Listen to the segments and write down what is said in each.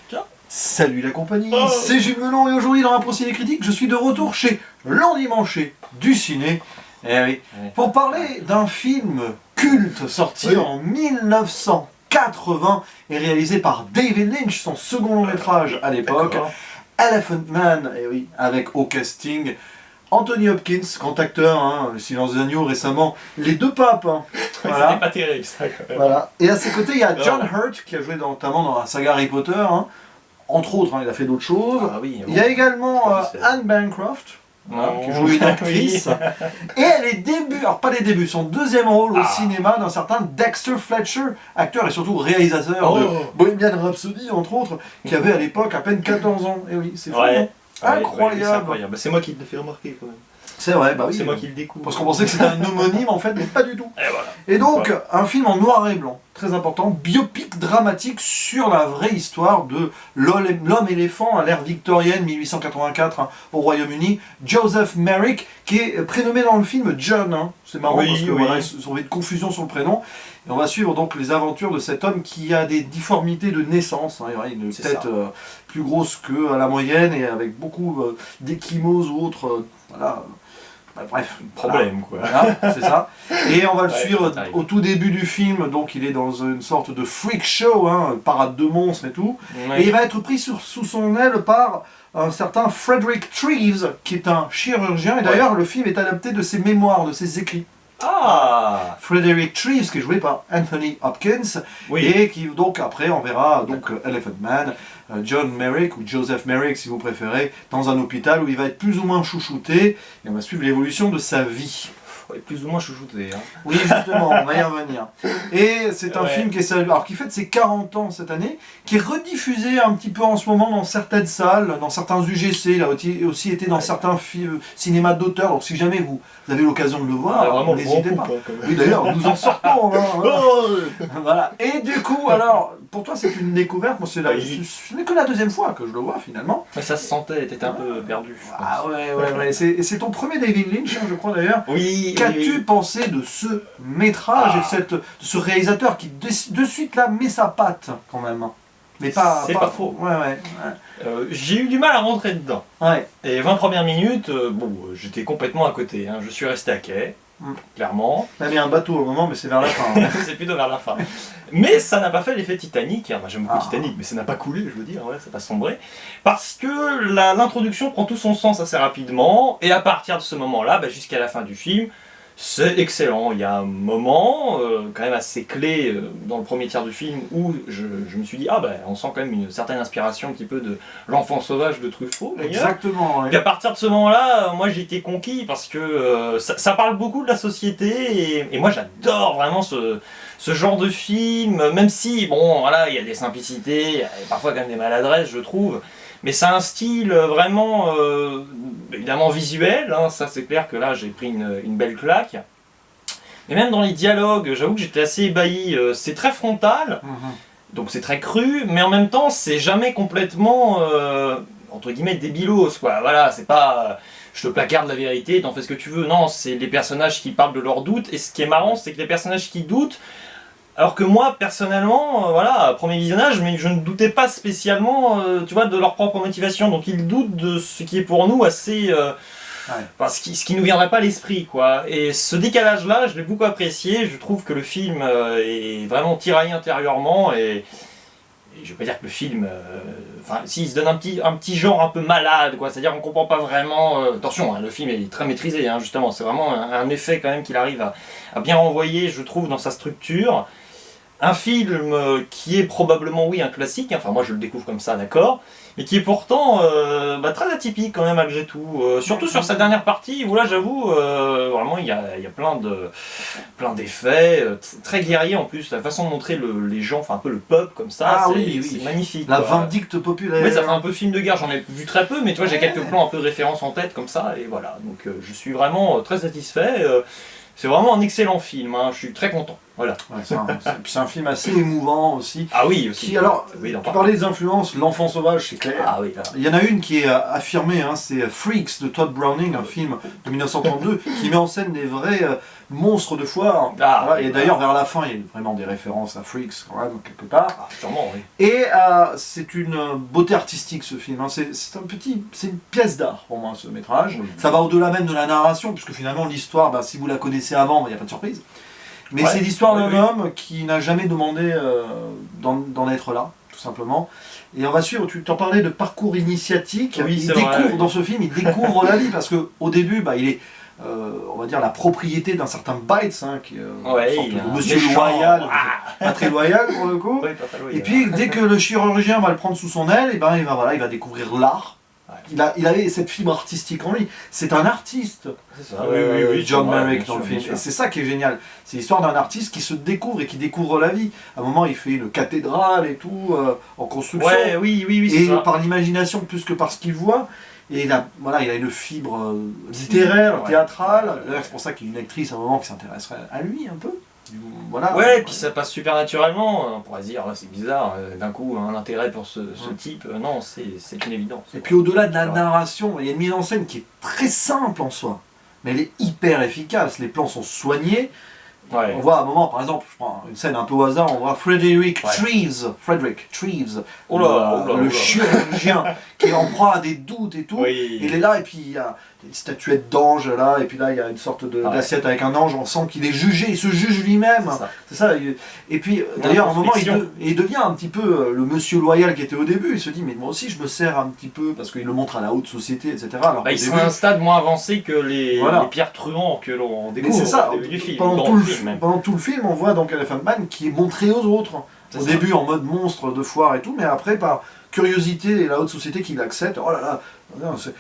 Tiens. Salut la compagnie, c'est Jules Melon et aujourd'hui dans la Ciné Critique, je suis de retour chez l'endimanché du ciné. Eh oui, pour parler d'un film culte sorti en 1980 et réalisé par David Lynch, son second long métrage à l'époque, Elephant Man, eh oui, avec au casting Anthony Hopkins, grand acteur, hein, Le Silence des Agneaux récemment, Les Deux Papes. Hein. Voilà. C'était pas terrible ça quand même. Voilà. Et à ses côtés, il y a John Hurt qui a joué notamment dans la saga Harry Potter. Hein. Entre autres, hein, il a fait d'autres choses. Ah, oui, il y a également Anne Bancroft, qui joue une actrice. Et elle est alors pas les débuts, son deuxième rôle au cinéma d'un certain Dexter Fletcher, acteur et surtout réalisateur de Bohemian Rhapsody, entre autres, qui avait à l'époque à peine 14 ans. Et oui, c'est fou. Incroyable. Bah, c'est moi qui le fais remarquer quand même. C'est vrai, bah oui. C'est moi qui le découvre. Parce qu'on pensait que c'était un homonyme en fait, mais pas du tout. Et, voilà. Et donc, un film en noir et blanc, très important, biopic dramatique sur la vraie histoire de l'homme éléphant à l'ère victorienne 1884 hein, au Royaume-Uni, Joseph Merrick, qui est prénommé dans le film John. Hein. C'est marrant parce que voilà, ils ont eu de confusion sur le prénom. Et on va suivre donc les aventures de cet homme qui a des difformités de naissance. Hein. Il a une tête plus grosse que la moyenne et avec beaucoup d'échymoses ou autres. Voilà. Bref, problème quoi. Voilà, c'est ça. Et on va le suivre au tout début du film, donc il est dans une sorte de freak show, hein, parade de monstres et tout. Et il va être pris sous son aile par un certain Frederick Treves, qui est un chirurgien. Et d'ailleurs, le film est adapté de ses mémoires, de ses écrits. Frederick Treves, qui est joué par Anthony Hopkins, et qui donc après on verra donc Elephant Man, John Merrick ou Joseph Merrick si vous préférez, dans un hôpital où il va être plus ou moins chouchouté et on va suivre l'évolution de sa vie. Plus ou moins chouchouté. Hein. Oui, justement, on va y revenir. Et c'est un film qui fête ses 40 ans cette année, qui est rediffusé un petit peu en ce moment dans certaines salles, dans certains UGC, il a aussi été dans certains cinémas d'auteur, donc si jamais vous avez l'occasion de le voir, n'hésitez pas. Oui, d'ailleurs, nous en sortons. Hein, voilà. Et du coup, alors, pour toi c'est une découverte, ce n'est que la deuxième fois que je le vois finalement. Mais ça se sentait, t'étais un peu perdu. Ah ouais. C'est ton premier David Lynch, hein, je crois d'ailleurs. Oui. Qu'as-tu pensé de ce métrage et de ce réalisateur qui de suite là met sa patte quand même? Mais pas faux. Ouais. J'ai eu du mal à rentrer dedans. Ouais. Et 20 premières minutes, j'étais complètement à côté. Hein. Je suis resté à quai, clairement. Il y avait un bateau au moment, mais c'est vers la fin. Hein. C'est plutôt vers la fin. Mais ça n'a pas fait l'effet Titanic. Moi j'aime beaucoup Titanic, mais ça n'a pas coulé, je veux dire. Ouais, ça n'a pas sombré. Parce que l'introduction prend tout son sens assez rapidement. Et à partir de ce moment-là, jusqu'à la fin du film, c'est excellent. Il y a un moment quand même assez clé dans le premier tiers du film où je me suis dit on sent quand même une certaine inspiration un petit peu de L'Enfant Sauvage de Truffaut. Exactement. Et à partir de ce moment-là, moi j'ai été conquis parce que ça parle beaucoup de la société et moi j'adore vraiment ce genre de film, même si il y a des simplicités, il y a parfois quand même des maladresses je trouve. Mais c'est un style vraiment, évidemment visuel, hein, ça c'est clair que là j'ai pris une belle claque. Mais même dans les dialogues, j'avoue que j'étais assez ébahi, c'est très frontal, donc c'est très cru, mais en même temps c'est jamais complètement, entre guillemets, débilos, quoi. Voilà, c'est pas, je te placarde la vérité, t'en fais ce que tu veux, non, c'est les personnages qui parlent de leurs doutes, et ce qui est marrant c'est que les personnages qui doutent, alors que moi, personnellement, à premier visionnage, mais je ne doutais pas spécialement, de leur propre motivation. Donc ils doutent de ce qui est pour nous assez... ce qui nous viendrait pas à l'esprit, quoi. Et ce décalage-là, je l'ai beaucoup apprécié. Je trouve que le film est vraiment tiraillé intérieurement. Et je vais pas dire que le film... s'il se donne un petit genre un peu malade, quoi. C'est-à-dire qu'on comprend pas vraiment... attention, hein, le film est très maîtrisé, hein, justement. C'est vraiment un effet quand même qu'il arrive à bien renvoyer, je trouve, dans sa structure. Un film qui est probablement, un classique, enfin moi je le découvre comme ça, d'accord, mais qui est pourtant très atypique quand même malgré tout, surtout sur sa dernière partie, où là j'avoue, vraiment il y a plein d'effets, très guerrier en plus, la façon de montrer les gens, un peu le peuple comme ça, c'est magnifique. La vindicte populaire. Oui, ça fait un peu film de guerre, j'en ai vu très peu, mais tu vois j'ai quelques plans un peu de référence en tête comme ça, et voilà, donc je suis vraiment très satisfait, c'est vraiment un excellent film, hein, je suis très content. Voilà. Ouais, c'est un film assez émouvant aussi. Ah oui, aussi. Alors, oui, tu parlais des influences, L'Enfant Sauvage, c'est clair. Ah oui, là. Il y en a une qui est affirmée, hein, c'est Freaks de Todd Browning, un film de 1932 qui met en scène des vrais monstres de foire. Ah, voilà, oui, et d'ailleurs, vers la fin, il y a vraiment des références à Freaks, quand même, quelque part. Ah, sûrement, oui. Et c'est une beauté artistique, ce film. Hein. C'est une pièce d'art, pour moi, ce métrage. Oui. Ça va au-delà même de la narration, puisque finalement, l'histoire, bah, si vous la connaissez avant, il n'y a pas de surprise. Mais Ouais, c'est l'histoire d'un oui. homme qui n'a jamais demandé d'en être là, tout simplement. Et on va suivre, tu t'en parlais de parcours initiatique, Oui, il c'est découvre, vrai, oui. dans ce film, il découvre la vie, parce qu'au début, bah, il est, on va dire, la propriété d'un certain Bites, hein, qui est Ouais, une sorte il y a de un monsieur méchant. loyal, Ah. pas très loyal pour le coup. Ouais, pas très loin, Et puis, dès que le chirurgien va le prendre sous son aile, et ben, il va découvrir l'art. Ouais. Il avait cette fibre artistique en lui. C'est un artiste, C'est ça, oui, John c'est vrai, Merrick bien dans le sûr, film. bien sûr. Et c'est ça qui est génial. C'est l'histoire d'un artiste qui se découvre et qui découvre la vie. À un moment, il fait une cathédrale et tout, en construction. Ouais, oui, c'est Et ça. par l'imagination plus que par ce qu'il voit. Et il a une fibre littéraire, Ouais. théâtrale. Ouais. D'ailleurs, c'est pour ça qu'il y a une actrice à un moment qui s'intéresserait à lui un peu. Voilà. Ouais, et puis ça passe super naturellement. On pourrait se dire, c'est bizarre, d'un coup, un intérêt pour ce type. Non, c'est une évidence. Et puis au-delà de la Ouais. narration, il y a une mise en scène qui est très simple en soi. Mais elle est hyper efficace. Les plans sont soignés. Ouais. On voit à un moment, par exemple, je prends une scène un peu au hasard, on voit Frederick Ouais. Treves, Oh là, le chirurgien qui est en proie à des doutes et tout. Oui. Il est là et puis il y a une statuette d'ange là, et puis là il y a une sorte d'assiette avec un ange, on sent qu'il est jugé, il se juge lui-même. C'est ça. C'est ça. Et puis d'ailleurs à un moment Introspection. il devient un petit peu le monsieur loyal qui était au début, il se dit mais moi aussi je me sers un petit peu, parce qu'il le montre à la haute société, etc. Alors Bah, qu'au il début, serait à un stade moins avancé que les Voilà. pierres truands que l'on mais découvre c'est ça, au début du film. pendant dans tout le le film, même. pendant tout le film, on voit donc Elephant Man qui est montré aux autres. C'est Au ça. début en mode monstre de foire et tout, mais après par curiosité et la haute société qui l'accepte, oh là là,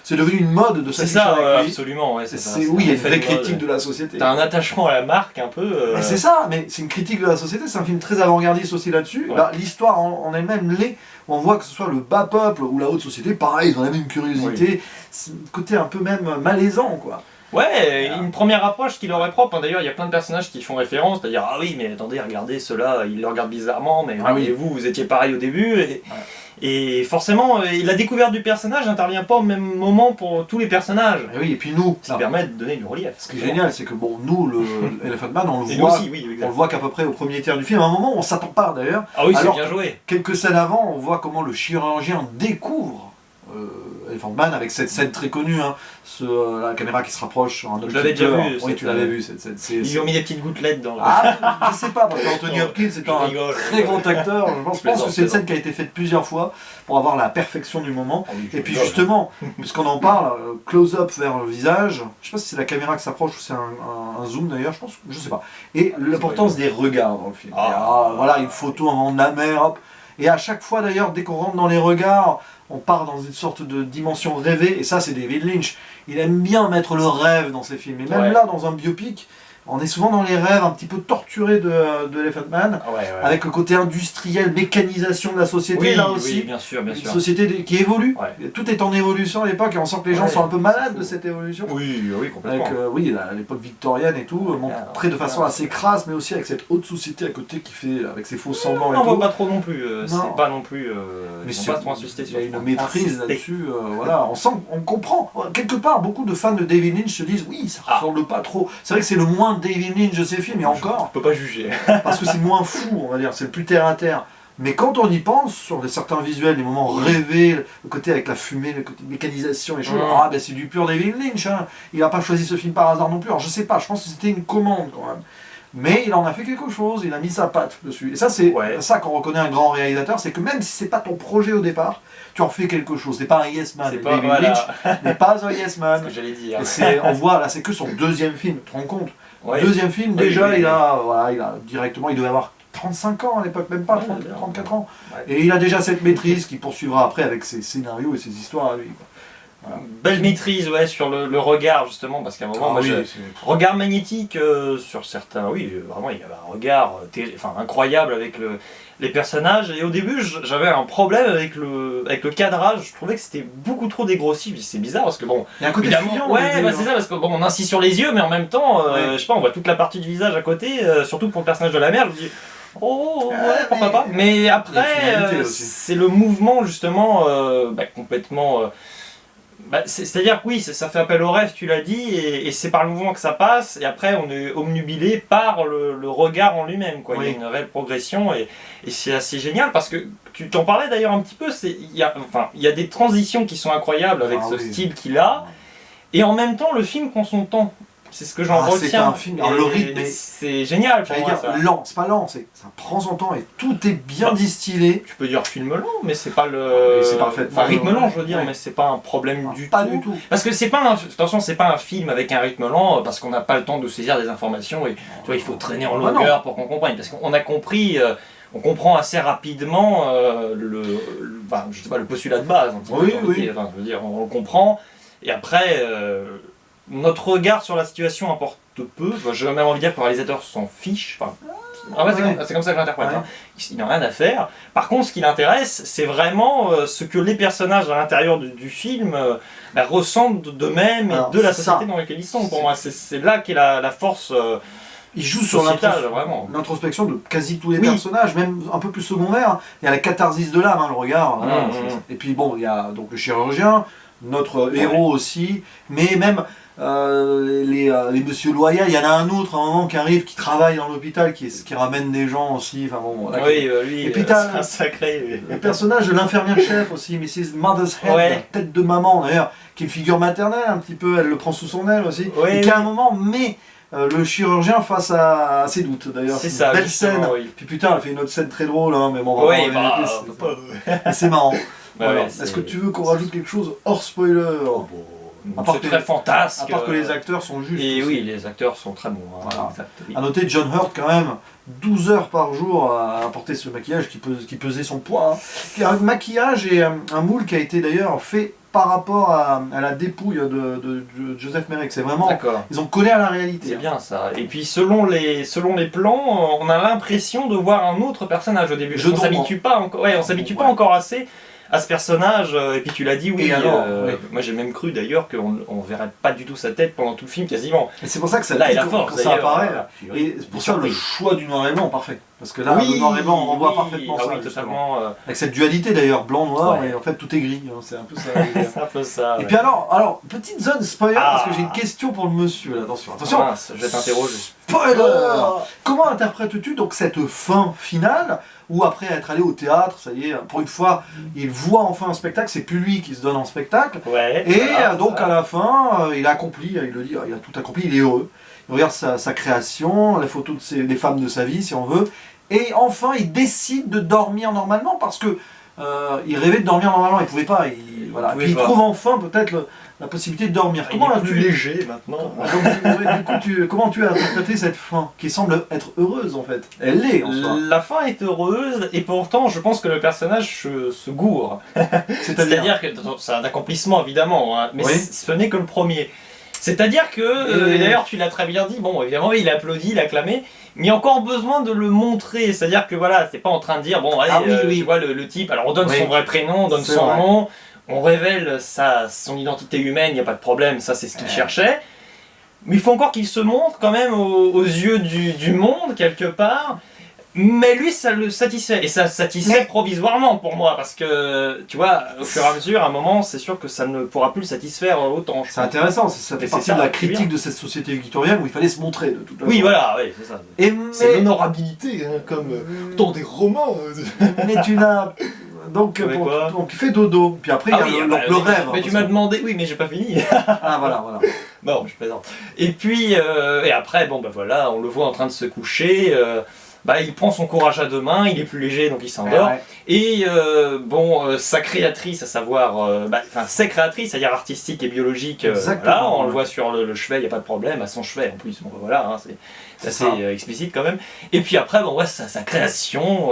c'est devenu une mode de C'est s'afficher ça, avec lui. absolument. Ouais, c'est ça. Oui, il y a un une effet vraie de mode. critique de la société. T'as un attachement à la marque un peu. Mais c'est ça, mais c'est une critique de la société, c'est un film très avant-gardiste aussi là-dessus. Ouais. Là, l'histoire en elle-même l'est, on voit que ce soit le bas peuple ou la haute société, pareil, ils ont la même curiosité, c'est un côté un peu même malaisant, quoi. Ouais, une première approche qui leur est propre. Hein. D'ailleurs, il y a plein de personnages qui font référence, c'est-à-dire ah oui, mais attendez, regardez ceux-là, ils le regardent bizarrement, mais Ah oui. et vous étiez pareil au début. Et forcément, la découverte du personnage n'intervient pas au même moment pour tous les personnages. Et oui, et puis nous, Ça permet de donner du relief. ce qui est génial, c'est que bon, nous, le Elephant Man, on le Et nous voit, aussi, oui, on exact. le voit qu'à peu près au premier tiers du film. À un moment, on s'attend pas d'ailleurs. Ah oui, c'est Alors bien joué. Quelques scènes avant, on voit comment le chirurgien découvre Elephant Man avec cette scène très connue, hein, la caméra qui se rapproche sur un homme Je l'avais qui déjà pleure. vu, Oui, cette- tu l'avais vu cette scène. Ils lui ont mis des petites gouttelettes dans le... Ah, je sais pas, parce qu'Anthony Non, Hopkins c'est je un rigole. très grand acteur. Je pense plaisante, que c'est une scène qui a été faite plusieurs fois pour avoir la perfection du moment. Ah oui, je Et puis rigole. justement, puisqu'on en parle, close-up vers le visage, je sais pas si c'est la caméra qui s'approche ou c'est un zoom d'ailleurs, je sais pas. Et l'importance des regards dans le film. Ah. Voilà, une photo avant de la mer, hop. Et à chaque fois d'ailleurs, dès qu'on rentre dans les regards, on part dans une sorte de dimension rêvée, et ça c'est David Lynch. Il aime bien mettre le rêve dans ses films, et même Ouais. là, dans un biopic, on est souvent dans les rêves un petit peu torturés de Elephant Man, Ah ouais, ouais. avec le côté industriel, mécanisation de la société, oui, là oui, aussi. bien sûr, bien Une sûr. société qui évolue. Ouais. Tout est en évolution à l'époque, et on sent que les gens Ouais, sont un peu malades c'est de fou. cette évolution. Oui, oui, complètement. Avec, à l'époque victorienne et tout, montré de façon assez crasse, mais aussi avec cette haute société à côté qui fait, avec ses faux semblants On et n'en voit tout. pas trop non plus, Non. c'est pas non plus... Mais ils vont pas trop insister il y sur a ce une point. maîtrise Insister. là-dessus, voilà, on sent, on comprend. Quelque part, beaucoup de fans de David Lynch se disent oui, ça Ah. ressemble pas trop. C'est vrai que c'est le moins David Lynch de ses films, et encore, On peut pas juger. parce que c'est moins fou, on va dire, c'est le plus terre à terre. Mais quand on y pense, sur certains visuels, les moments rêvés, le côté avec la fumée, le côté mécanisation, les choses, ah ben c'est du pur David Lynch, hein. Il n'a pas choisi ce film par hasard non plus. Alors je sais pas, je pense que c'était une commande quand même. Mais il en a fait quelque chose, il a mis sa patte dessus. Et ça, c'est ça qu'on reconnaît un grand réalisateur, c'est que même si c'est pas ton projet au départ, tu en fais quelque chose. C'est pas un yes man. C'est pas- David voilà. Lynch n'est pas un yes C'est man. ce que j'allais dire. Et on voit là, c'est que son deuxième film, tu te rends compte? Ouais. Deuxième film, Oui, déjà, oui, il oui. a directement, il devait avoir 35 ans à l'époque, même pas Ouais, 30, bien. 34 ans. Ouais. Et il a déjà cette maîtrise qui poursuivra après avec ses scénarios et ses histoires à lui, quoi. Voilà. Belle maîtrise sur le regard justement, parce qu'à un moment, regard magnétique sur certains, oui, vraiment il y avait un regard incroyable avec les personnages, et au début j'avais un problème avec le cadrage, je trouvais que c'était beaucoup trop dégrossi, c'est bizarre parce que bon, il y a un côté fuyant, c'est ça, parce que bon, on insiste sur les yeux, mais en même temps, je sais pas, on voit toute la partie du visage à côté, surtout pour le personnage de la mère, je me dis, oh ouais, pourquoi pas. Mais après, c'est le mouvement justement complètement. C'est-à-dire que oui, ça fait appel au rêve, tu l'as dit, et c'est par le mouvement que ça passe, et après on est omnubilé par le regard en lui-même, quoi. Il y a une réelle progression, et c'est assez génial, parce que tu t'en parlais d'ailleurs un petit peu, il y a des transitions qui sont incroyables avec ce style qu'il a, et en même temps le film prend son temps. C'est ce que j'en retiens. C'est un film, le rythme, c'est génial pour moi. Lent, c'est pas lent, ça prend son temps et tout est bien distillé. Tu peux dire film lent, mais c'est pas le. C'est parfait. Rythme lent, je veux dire, mais c'est pas un problème du tout. Parce que c'est pas attention, c'est pas un film avec un rythme lent, parce qu'on n'a pas le temps de saisir des informations et tu vois, il faut traîner en longueur pour qu'on comprenne. Parce qu'on a compris. On comprend assez rapidement je sais pas, le postulat de base. Je veux dire, on le comprend. Et après. Notre regard sur la situation importe peu. J'ai même envie de dire que le réalisateur s'en fiche. C'est comme ça que je l'interprète. Il n'a rien à faire. Par contre, ce qui l'intéresse, c'est vraiment ce que les personnages à l'intérieur du film ressentent d'eux-mêmes et de la société dans laquelle ils sont. Pour moi, c'est là qu'est la force. Il joue sur l'introspection de quasi tous les personnages, même un peu plus secondaires. Il y a la catharsis de l'âme, le regard. Et puis bon, il y a donc le chirurgien, notre héros aussi, mais même les Monsieur Loyal, il y en a un autre à un moment qui arrive, qui travaille dans l'hôpital, qui ramène des gens aussi. Lui, et puis c'est un sacré. Le personnage de l'infirmière chef aussi, Mrs. Mother's Head, la tête de maman d'ailleurs, qui est une figure maternelle un petit peu, elle le prend sous son aile aussi, et qui à un moment met le chirurgien face à ses doutes d'ailleurs. C'est ça, belle scène. Puis putain, elle fait une autre scène très drôle, mais bon, c'est marrant. Est-ce que tu veux qu'on rajoute quelque chose hors spoiler? C'est très fantasque. À part que les acteurs sont justes. Et oui, les acteurs sont très bons. A noter John Hurt quand même, 12 heures par jour à porter ce maquillage qui pesait son poids. Un maquillage et un moule qui a été d'ailleurs fait par rapport à la dépouille de Joseph Merrick. C'est vraiment, ils ont collé à la réalité. C'est bien ça. Et puis selon les plans, on a l'impression de voir un autre personnage au début. On s'habitue pas encore assez à ce personnage, et puis tu l'as dit, moi j'ai même cru d'ailleurs qu'on verrait pas du tout sa tête pendant tout le film quasiment. Et c'est pour ça que ça, quand ça apparaît, et c'est pour ça le choix du noir et blanc parfait. Parce que là, le noir et blanc, on voit parfaitement ça. Totalement. Avec cette dualité d'ailleurs, blanc-noir, et en fait tout est gris, c'est un peu ça. C'est un peu ça. Et puis alors, petite zone spoiler, parce que j'ai une question pour le monsieur, là, attention. Je vais t'interroger. Spoiler. Comment interprètes-tu donc cette fin finale, où après être allé au théâtre, ça y est, pour une fois, il voit enfin un spectacle, c'est plus lui qui se donne en spectacle, donc à la fin, il a accompli, il le dit, il a tout accompli, il est heureux. Il regarde sa création, les photos des femmes de sa vie, si on veut, et enfin il décide de dormir normalement, parce que il rêvait de dormir normalement, il pouvait pas, il trouve enfin peut-être la possibilité de dormir. Comment il est plus léger maintenant. Donc, du coup, comment tu as interprété cette fin, qui semble être heureuse en fait? Elle l'est en soi. La fin est heureuse, et pourtant je pense que le personnage se gourre. C'est-à-dire que c'est un accomplissement évidemment, mais ce n'est que le premier. C'est-à-dire que, et d'ailleurs tu l'as très bien dit, bon évidemment il a applaudi, il a acclamé, mais il y a encore besoin de le montrer, c'est-à-dire que voilà, c'est pas en train de dire, bon allez, tu vois le type, alors on donne son vrai prénom, on donne son nom, on révèle son identité humaine, il n'y a pas de problème, ça c'est ce qu'il cherchait, mais il faut encore qu'il se montre quand même aux yeux du monde quelque part. Mais lui, ça le satisfait, et ça satisfait provisoirement pour moi, parce que, tu vois, au fur et à mesure, à un moment, c'est sûr que ça ne pourra plus le satisfaire autant. C'est intéressant, ça fait partie de la critique de cette société victorienne où il fallait se montrer, de toute façon. Oui, voilà, c'est ça. C'est l'honorabilité, comme dans des romans. Mais tu l'as... Donc tu fais dodo, puis après il y a le rêve. Mais tu m'as demandé, oui mais j'ai pas fini. Voilà. Bon, je plaisante. Et puis, et après, voilà, on le voit en train de se coucher, il prend son courage à deux mains, il est plus léger donc il s'endort. Et sa créatrice, à savoir, ses créatrices, c'est-à-dire artistique et biologique, on le voit sur le chevet, il n'y a pas de problème, à son chevet en plus, C'est assez explicite quand même. Et puis après, bon, ouais, sa création,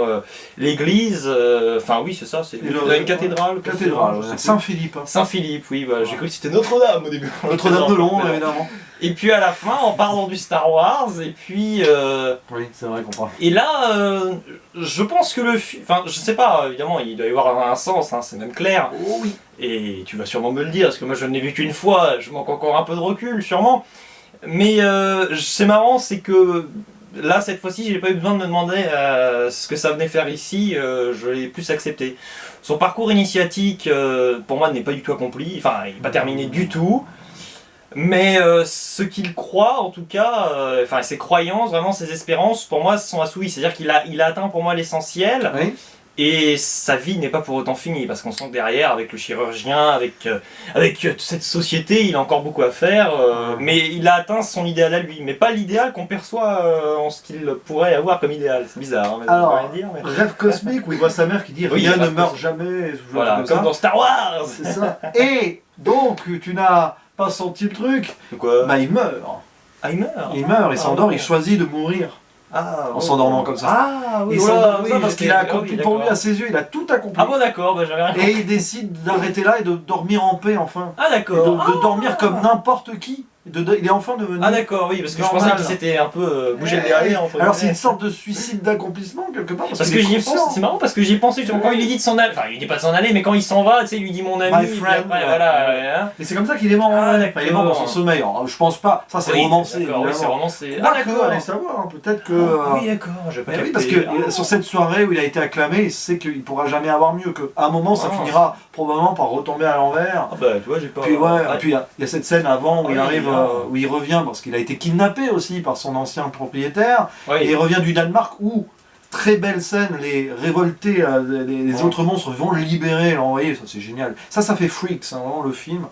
l'église, enfin oui, c'est ça, c'est une cathédrale. Cathédrale, Saint-Philippe. Saint-Philippe, oui, bah, j'ai cru que c'était Notre-Dame au début. Notre-Dame de Londres, évidemment. Et puis à la fin, on part dans du Star Wars, et puis... Oui, c'est vrai qu'on parle. Et là, je pense que le film... Enfin, je sais pas, évidemment, il doit y avoir un sens, hein, c'est même clair. Oh oui. Et tu vas sûrement me le dire, parce que moi je ne l'ai vu qu'une fois, je manque encore un peu de recul, sûrement. Mais c'est marrant, c'est que là, cette fois-ci, j'ai pas eu besoin de me demander ce que ça venait faire ici, je l'ai plus accepté. Son parcours initiatique, pour moi, n'est pas du tout accompli, enfin, il n'est pas terminé du tout. Mais ce qu'il croit, en tout cas, enfin ses croyances, vraiment ses espérances, pour moi, sont assouvies. C'est-à-dire qu'il a atteint pour moi l'essentiel. Oui. Et sa vie n'est pas pour autant finie, parce qu'on sent que derrière, avec le chirurgien, avec toute cette société, il a encore beaucoup à faire, mais il a atteint son idéal à lui, mais pas l'idéal qu'on perçoit en ce qu'il pourrait avoir comme idéal. C'est bizarre, hein, mais alors, rien dire, mais... rêve cosmique où il voit sa mère qui dit oui, rien ne meurt jamais, voilà, comme dans Star Wars. C'est ça. Et donc, tu n'as pas senti le truc. Quoi? Bah il meurt. Ah, il meurt. Il s'endort, il choisit de mourir. En s'endormant comme ça. Ah oui, il voilà, s'endort parce qu'il a accompli pour lui à ses yeux, il a tout accompli. Ah bon d'accord, bah j'avais rien compris. Et il décide d'arrêter là et de dormir en paix enfin. Ah d'accord. De dormir comme n'importe qui. Il est enfin devenu. Ah d'accord, oui, parce que je pensais qu'il s'était un peu bougé le derrière. Alors c'est une sorte de suicide d'accomplissement quelque part. Parce que j'y ai pensé, c'est marrant parce que j'y ai pensé quand il lui dit de s'en aller, enfin il lui dit pas de s'en aller, mais quand il s'en va, tu sais, il lui dit mon ami, My friend, après, voilà. Et c'est comme ça qu'il est mort. Il est mort dans son sommeil. Alors, je pense pas, ça c'est romancé. Oui, c'est romancé. Ah d'accord, allez savoir, peut-être que. Oui d'accord, je vais pas oui, parce que sur cette soirée où il a été acclamé, il sait qu'il pourra jamais avoir mieux, qu'à un moment ça finira probablement par retomber à l'envers. Ah bah tu vois, j'ai pas. Puis puis il y a cette scène avant où il arrive, où il revient parce qu'il a été kidnappé aussi par son ancien propriétaire, et il revient du Danemark où, très belle scène, les révoltés, les autres monstres vont le libérer, l'envoyer, ça c'est génial. Ça fait Freaks, hein, vraiment le film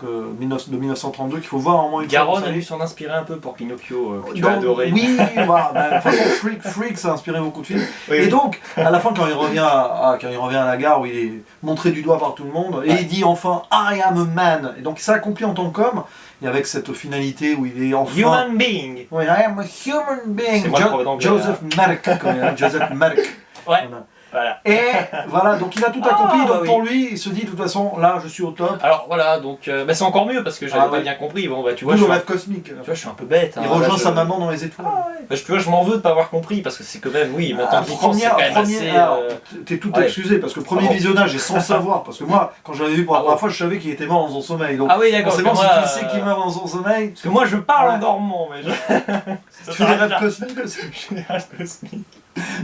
de 1932 qu'il faut voir au moins une fois. Garonne a dû s'en inspirer un peu pour Pinocchio, que tu as adoré. Oui, voilà, de toute façon Freaks a inspiré beaucoup de films. Et donc, à la fin quand il revient à la gare où il est montré du doigt par tout le monde, et il dit enfin « I am a man », et donc ça accomplit en tant qu'homme, et avec cette finalité où il est enfin... Human being. Oui, I am a human being. Joseph Merck, Joseph Merck. Ouais. Voilà. Et voilà, donc il a tout accompli, donc pour lui, il se dit de toute façon, là je suis au top. Alors voilà, donc c'est encore mieux parce que j'avais pas bien compris. Bon, bah, tu vois, le rêve cosmique. Tu vois, je suis un peu bête. Il rejoint sa maman dans les étoiles. Bah, tu vois, je m'en veux de pas avoir compris parce que c'est quand même, oui, maintenant que j'y pense, c'est quand même assez... T'es tout excusé parce que le premier visionnage est sans savoir, parce que moi, quand je l'avais vu pour la première fois, je savais qu'il était mort dans son sommeil. Donc, ah oui, d'accord. Forcément, si tu sais qu'il meurt dans son sommeil... Parce que moi, je parle en dormant, mais tu fais des rêves cosmiques aussi. Je fais des rêves cosmiques.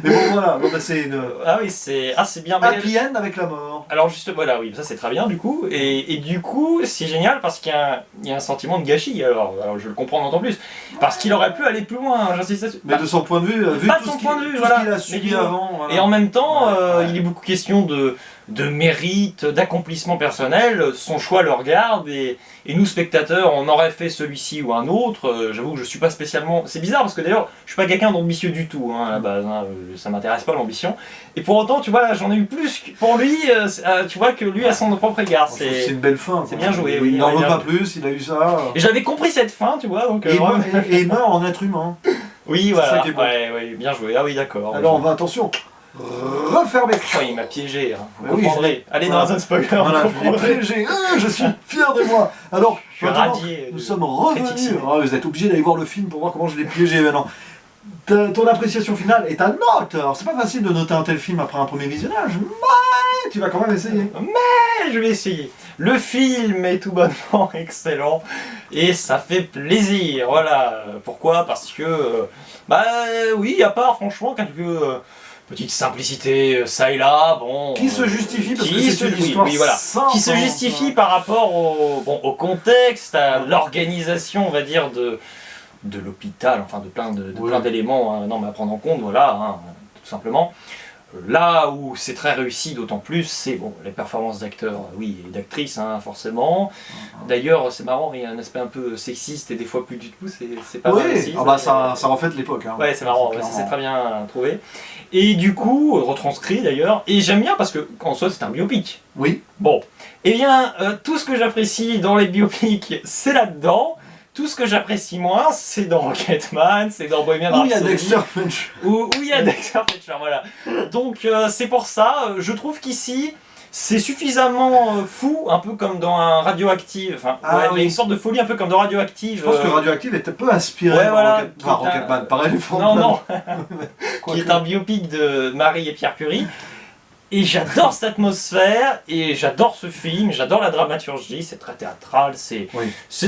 Mais bon voilà, c'est une... Ah oui, c'est bien. Happy end avec la mort. Alors juste, voilà, oui, ça c'est très bien du coup. Et du coup, c'est génial parce qu'il y a un sentiment de gâchis, alors je le comprends d'autant plus. Parce qu'il aurait pu aller plus loin, j'insiste. Mais de son point de vue, vu pas tout de son ce point de vue, voilà. qu'il a subi avant... Voilà. Et en même temps, il est beaucoup question de mérite, d'accomplissement personnel. Son choix le regarde et nous spectateurs, on aurait fait celui-ci ou un autre. J'avoue que je suis pas spécialement... C'est bizarre parce que d'ailleurs, je suis pas quelqu'un d'ambitieux du tout, hein, à la base. Hein, ça m'intéresse pas l'ambition. Et pour autant, tu vois, j'en ai eu plus pour lui, tu vois, que lui à son propre égard. C'est une belle fin. C'est bien joué, oui. Il n'en veut pas plus, il a eu ça. Et j'avais compris cette fin, tu vois. Donc, et il meurt en être humain. Oui, voilà. Ouais, bien joué. Ah oui, d'accord. Alors on va, attention, refermer. Oh, il m'a piégé, hein. Vous oui, comprendrez. Allez dans un spoiler. Voilà, piégé. Je suis fier de moi. Alors, nous sommes revenus. Vous êtes obligés d'aller voir le film pour voir comment je l'ai piégé maintenant. Ton appréciation finale est ta note. Alors c'est pas facile de noter un tel film après un premier visionnage, mais tu vas quand même essayer. Mais je vais essayer. Le film est tout bonnement excellent et ça fait plaisir. Voilà. Pourquoi? Parce que, oui, à part franchement quelques petite simplicité ça et là, bon... Qui se justifie parce que c'est une histoire simple, qui se justifie par rapport au contexte, à l'organisation, on va dire, de l'hôpital, enfin de plein d'éléments à prendre en compte, voilà, hein, tout simplement. Là où c'est très réussi, d'autant plus, c'est les performances d'acteurs, oui, et d'actrices, hein, forcément. D'ailleurs, c'est marrant, il y a un aspect un peu sexiste et des fois plus du tout, c'est pas mal aussi. Ça reflète l'époque. Hein, ouais, c'est marrant, c'est très bien trouvé. Et du coup, retranscrit d'ailleurs, et j'aime bien parce que, en soi, c'est un biopic. Oui. Bon, eh bien, tout ce que j'apprécie dans les biopics, c'est là-dedans. Tout ce que j'apprécie moins, c'est dans Rocketman, c'est dans Bohemian Où il y a Rhapsody, Dexter Fletcher. où il y a Dexter Fletcher, voilà. Donc c'est pour ça, je trouve qu'ici, c'est suffisamment fou, un peu comme dans un Radioactive, enfin, ouais, il y a une sorte de folie un peu comme dans Radioactive. Je pense que Radioactive est un peu inspiré Ouais, par voilà, Rocketman, par Elephant Non, Man. non, qui est un biopic de Marie et Pierre Curie. Et j'adore cette atmosphère, et j'adore ce film, j'adore la dramaturgie, c'est très théâtral, c'est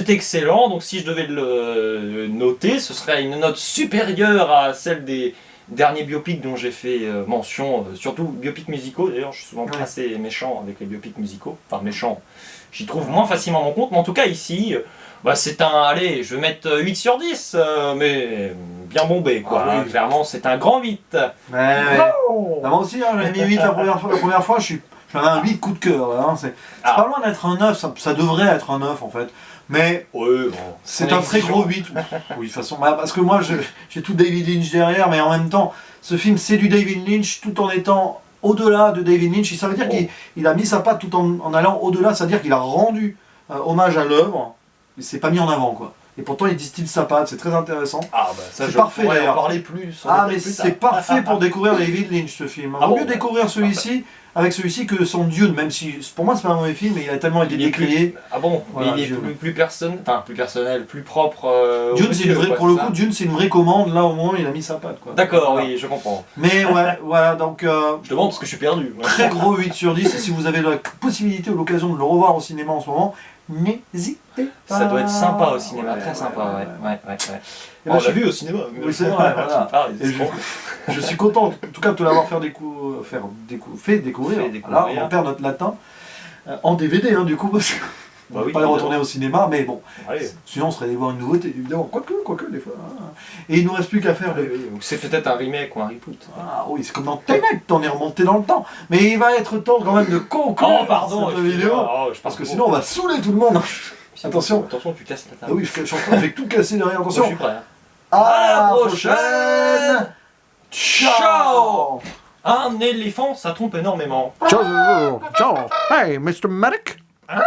excellent. Donc si je devais le noter, ce serait une note supérieure à celle des derniers biopics dont j'ai fait mention, surtout biopics musicaux. D'ailleurs, je suis souvent assez méchant avec les biopics musicaux, enfin méchant, j'y trouve moins facilement mon compte, mais en tout cas ici, c'est un, allez, je vais mettre 8 sur 10, mais bien bombé quoi, Ah, oui. clairement c'est un grand 8. Ouais. Ah, moi aussi, hein, j'avais mis 8 la première fois, j'avais un 8 coup de cœur. Là, hein. C'est pas loin d'être un 9, ça devrait être un 9 en fait. Mais c'est un très gros 8. Oui, de toute façon, parce que moi j'ai tout David Lynch derrière, mais en même temps, ce film c'est du David Lynch tout en étant au-delà de David Lynch. Ça veut dire qu'il a mis sa patte tout en allant au-delà, c'est-à-dire qu'il a rendu hommage à l'œuvre, mais c'est pas mis en avant quoi. Et pourtant il distille sa patte, c'est très intéressant. Ah bah ça c'est je parfait pourrais en d'ailleurs. parler plus. Mais c'est parfait pour découvrir David Lynch ce film. Vaut mieux découvrir celui-ci avec celui-ci que son Dune, même si pour moi c'est pas un mauvais film, mais il a tellement été décrié. Ah bon, voilà, il est plus personnel, plus propre. Dune c'est une vraie, pour le coup, Dune c'est une vraie commande, là au moins il a mis sa patte quoi. D'accord, voilà. oui, je comprends. Mais ouais, voilà donc. Je demande parce que je suis perdu. Très gros 8 sur 10, et si vous avez la possibilité ou l'occasion de le revoir au cinéma en ce moment, n'hésitez pas. Ça doit être sympa au cinéma, très sympa, ouais. On l'a vu au cinéma. Oui, c'est vrai, voilà. Je suis content, en tout cas, de te l'avoir fait découvrir. Là, on perd notre latin en DVD, hein, du coup, parce que on ne va pas les retourner au cinéma, mais bon. Sinon, on serait allé voir une nouveauté, évidemment. Quoique, des fois. Hein. Et il ne nous reste plus qu'à faire. C'est peut-être un remake ou un reboot. Ah oui, c'est comme dans Tenet, on est remonté dans le temps. Mais il va être temps quand même de conclure cette vidéo. Parce que sinon, on va saouler tout le monde. Attention, tu casses la table. Ah oui, je suis en train de tout casser derrière. Attention. Je suis prêt. À la prochaine. Ciao. Un éléphant, ça trompe énormément. Ciao. Hey, Mr. Medic. Hein?